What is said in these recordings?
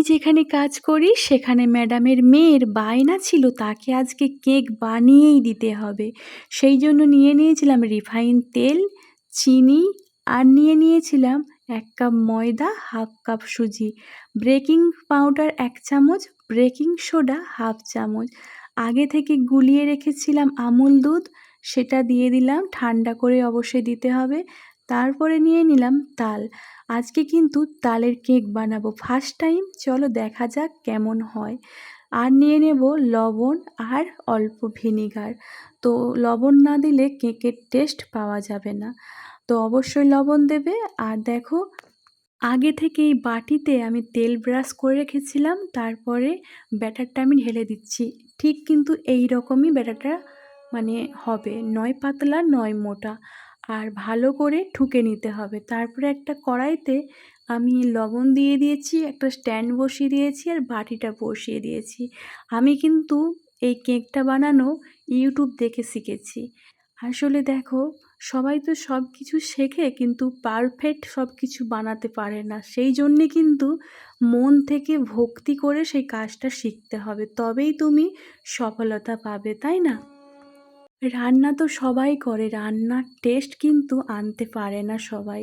যেখানে কাজ করি সেখানে ম্যাডামের মেয়ের বায়না ছিল তাকে আজকে কেক বানিয়েই দিতে হবে। সেই জন্য নিয়ে নিয়েছিলাম রিফাইন তেল, চিনি আর নিয়ে নিয়েছিলাম ১ কাপ ময়দা, 1/2 কাপ সুজি, বেকিং পাউডার ১ চামচ, বেকিং সোডা 1/2 চামচ। আগে থেকে গুলিয়ে রেখেছিলাম আমুল দুধ, সেটা দিয়ে দিলাম, ঠান্ডা করে অবশ্যই দিতে হবে। তারপরে নিয়ে নিলাম তাল। আজকে কিন্তু তালের কেক বানাবো ফার্স্ট টাইম, চলো দেখা যাক কেমন হয়। আর নিয়ে নেব লবণ আর অল্প ভিনিগার। তো লবণ না দিলে কেকের টেস্ট পাওয়া যাবে না, তো অবশ্যই লবণ দেবে। আর দেখো, আগে থেকেই বাটিতে আমি তেল ব্রাশ করে রেখেছিলাম, তারপরে ব্যাটারটা আমি ঢেলে দিচ্ছি। ঠিক কিন্তু এই রকমই ব্যাটারটা মানে হবে, নয় পাতলা নয় মোটা। আর ভালো করে ঠুকে নিতে হবে। তারপরে একটা কড়াইতে আমি লবণ দিয়ে দিয়েছি, একটা স্ট্যান্ড বসিয়ে দিয়েছি আর বাটিটা বসিয়ে দিয়েছি। আমি কিন্তু এই কেকটা বানানো ইউটিউব দেখে শিখেছি। আসলে দেখো, সবাই তো সব কিছু শেখে কিন্তু পারফেক্ট সব কিছু বানাতে পারে না। সেই জন্যে কিন্তু মন থেকে ভক্তি করে সেই কাজটা শিখতে হবে, তবেই তুমি সফলতা পাবে, তাই না? রান্না তো সবাই করে, রান্নার টেস্ট কিন্তু আনতে পারে না সবাই।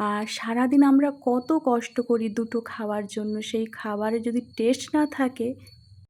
আর সারাদিন আমরা কত কষ্ট করি দুটো খাওয়ার জন্য, সেই খাবারে যদি টেস্ট না থাকে